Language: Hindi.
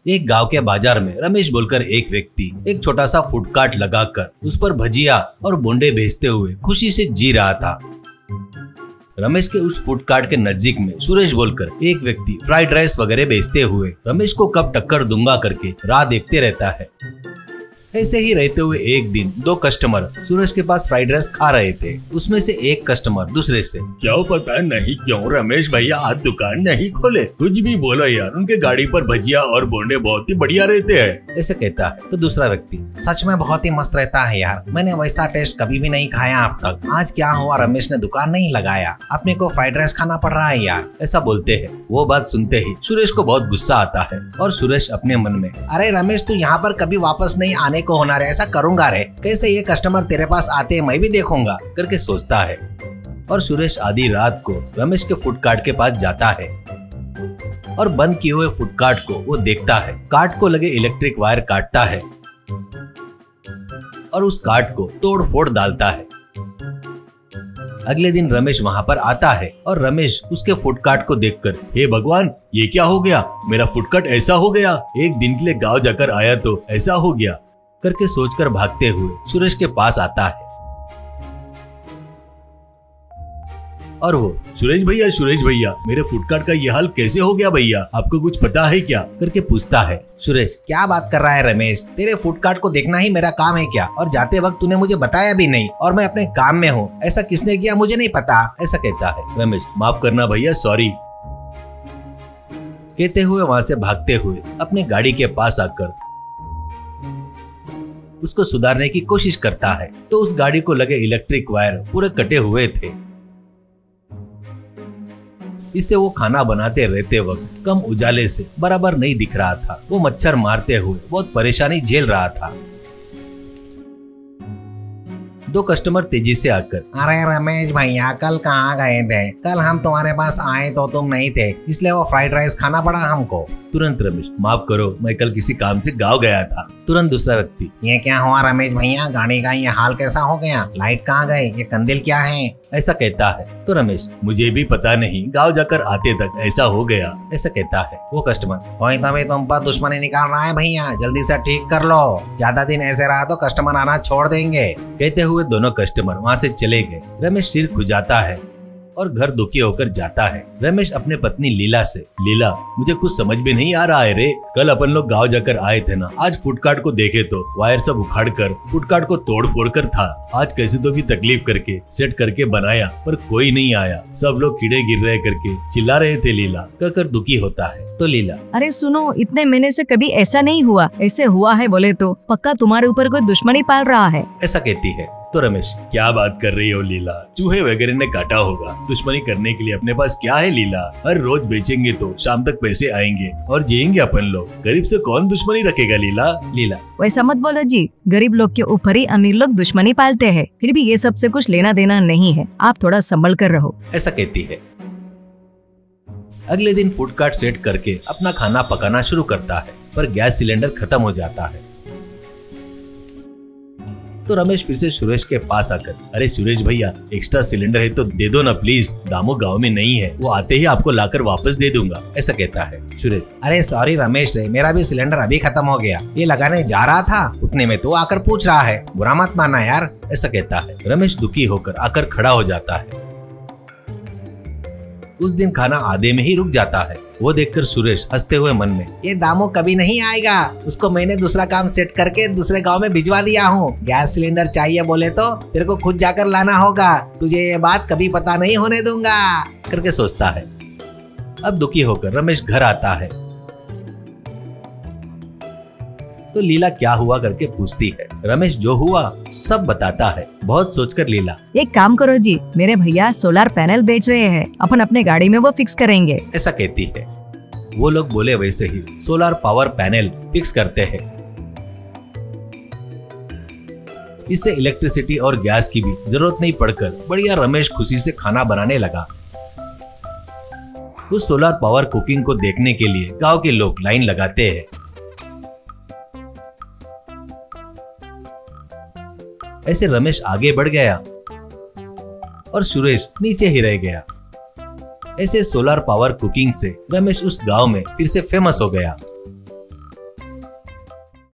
एक गांव के बाजार में रमेश बोलकर एक व्यक्ति एक छोटा सा फूड कार्ट लगाकर उस पर भजिया और बोंडे बेचते हुए खुशी से जी रहा था। रमेश के उस फूड कार्ट के नजदीक में सुरेश बोलकर एक व्यक्ति फ्राइड राइस वगैरह बेचते हुए रमेश को कब टक्कर दूंगा करके राह देखते रहता है। ऐसे ही रहते हुए एक दिन दो कस्टमर सुरेश के पास फ्राइड राइस खा रहे थे। उसमें से एक कस्टमर दूसरे से, क्या पता नहीं क्यों रमेश भैया आज दुकान नहीं खोले, कुछ भी बोलो यार, उनके गाड़ी पर भजिया और बोंडे बहुत ही बढ़िया रहते हैं, ऐसे कहता है। तो दूसरा व्यक्ति, सच में बहुत ही मस्त रहता है यार, मैंने वैसा टेस्ट कभी भी नहीं खाया अब तक। आज क्या हुआ, रमेश ने दुकान नहीं लगाया, अपने को फ्राइड राइस खाना पड़ रहा है यार, ऐसा बोलते हैं। वो बात सुनते ही सुरेश को बहुत गुस्सा आता है और सुरेश अपने मन में, अरे रमेश तू यहाँ पर कभी वापस नहीं आने को होना रे, ऐसा करूंगा रे, कैसे ये कस्टमर तेरे पास आते हैं मैं भी देखूंगा करके सोचता है। और सुरेश आधी रात को रमेश के फूड कार्ट के पास जाता है और बंद किए हुए फूड कार्ट को वो देखता है। कार्ट को लगे इलेक्ट्रिक वायर काटता है और उस कार्ट को तोड़ फोड़ डालता है। अगले दिन रमेश वहाँ पर आता है और रमेश उसके फूड कार्ट को देखकर, हे भगवान ये क्या हो गया, मेरा फूड कार्ट ऐसा हो गया, एक दिन के लिए गाँव जाकर आया तो ऐसा हो गया करके सोचकर भागते हुए सुरेश के पास आता है और वो, सुरेश भैया मेरे फूड कार्ट का ये हाल कैसे हो गया भैया, आपको कुछ पता है क्या करके पूछता है। सुरेश, क्या बात कर रहा है रमेश, तेरे फूड कार्ट को देखना ही मेरा काम है क्या, और जाते वक्त तूने मुझे बताया भी नहीं, और मैं अपने काम में हूँ, ऐसा किसने किया मुझे नहीं पता, ऐसा कहता है। रमेश, माफ करना भैया, सॉरी कहते हुए वहाँ से भागते हुए अपने गाड़ी के पास आकर उसको सुधारने की कोशिश करता है। तो उस गाड़ी को लगे इलेक्ट्रिक वायर पूरे कटे हुए थे। इससे वो खाना बनाते रहते वक्त कम उजाले से बराबर नहीं दिख रहा था। वो मच्छर मारते हुए बहुत परेशानी झेल रहा था। दो कस्टमर तेजी से आकर, अरे रमेश भैया कल कहाँ गए थे, कल हम तुम्हारे पास आए तो तुम नहीं थे, इसलिए वो फ्राइड राइस खाना पड़ा हमको। तुरंत रमेश, माफ करो मैं कल किसी काम से गाँव गया था। तुरंत दूसरा व्यक्ति, ये क्या हुआ रमेश भैया, गाड़ी का ये हाल कैसा हो गया, लाइट कहाँ गए, ये कंदील क्या है, ऐसा कहता है। तो रमेश, मुझे भी पता नहीं, गाँव जाकर आते तक ऐसा हो गया, ऐसा कहता है। वो कस्टमर, कोई तभी तुम पर दुश्मनी निकाल रहा है भैया, जल्दी से ठीक कर लो, ज्यादा दिन ऐसे रहा तो कस्टमर आना छोड़ देंगे। कहते हुए दोनों कस्टमर वहाँ से चले गए। रमेश सिर खुजाता है और घर दुखी होकर जाता है। रमेश अपने पत्नी लीला से, लीला मुझे कुछ समझ में नहीं आ रहा है रे, कल अपन लोग गांव जाकर आए थे ना, आज फूड कार्ट को देखे तो वायर सब उखाड़ कर फूड कार्ट को तोड़ फोड़ कर था, आज कैसे तो भी तकलीफ करके सेट करके बनाया पर कोई नहीं आया, सब लोग कीड़े गिर रहे करके चिल्ला रहे थे, लीला कहकर दुखी होता है। तो लीला, अरे सुनो, इतने महीने से कभी ऐसा नहीं हुआ, ऐसे हुआ है बोले तो पक्का तुम्हारे ऊपर कोई दुश्मनी पाल रहा है, ऐसा कहती है। तो रमेश, क्या बात कर रही हो लीला, चूहे वगैरह ने काटा होगा, दुश्मनी करने के लिए अपने पास क्या है लीला, हर रोज बेचेंगे तो शाम तक पैसे आएंगे और जिएंगे अपन लोग, गरीब से कौन दुश्मनी रखेगा लीला। लीला, वैसा मत बोलो जी, गरीब लोग के ऊपर ही अमीर लोग दुश्मनी पालते हैं, फिर भी ये सब से कुछ लेना देना नहीं है, आप थोड़ा संभल कर रहो, ऐसा कहती है। अगले दिन फूड कार्ट सेट करके अपना खाना पकाना शुरू करता है, पर गैस सिलेंडर खत्म हो जाता है। तो रमेश फिर से सुरेश के पास आकर, अरे सुरेश भैया एक्स्ट्रा सिलेंडर है तो दे दो ना प्लीज, दामू गांव में नहीं है, वो आते ही आपको लाकर वापस दे दूंगा, ऐसा कहता है। सुरेश, अरे सॉरी रमेश रे, मेरा भी सिलेंडर अभी खत्म हो गया, ये लगाने जा रहा था, उतने में तो आकर पूछ रहा है, बुरा मत मानना यार, ऐसा कहता है। रमेश दुखी होकर आकर खड़ा हो जाता है। उस दिन खाना आधे में ही रुक जाता है। वो देखकर सुरेश हंसते हुए मन में, ये दामू कभी नहीं आएगा, उसको मैंने दूसरा काम सेट करके दूसरे गांव में भिजवा दिया हूँ, गैस सिलेंडर चाहिए बोले तो तेरे को खुद जाकर लाना होगा, तुझे ये बात कभी पता नहीं होने दूंगा करके सोचता है। अब दुखी होकर रमेश घर आता है तो लीला क्या हुआ करके पूछती है। रमेश जो हुआ सब बताता है। बहुत सोचकर लीला, एक काम करो जी, मेरे भैया सोलर पैनल बेच रहे हैं, अपन अपने गाड़ी में वो फिक्स करेंगे, ऐसा कहती है। वो लोग बोले वैसे ही सोलर पावर पैनल फिक्स करते हैं। इससे इलेक्ट्रिसिटी और गैस की भी जरूरत नहीं पड़कर बढ़िया रमेश खुशी से खाना बनाने लगा। उस सोलर पावर कुकिंग को देखने के लिए गांव के लोग लाइन लगाते हैं। ऐसे रमेश आगे बढ़ गया और सुरेश नीचे ही रह गया। ऐसे सोलर पावर कुकिंग से रमेश उस गांव में फिर से फेमस हो गया।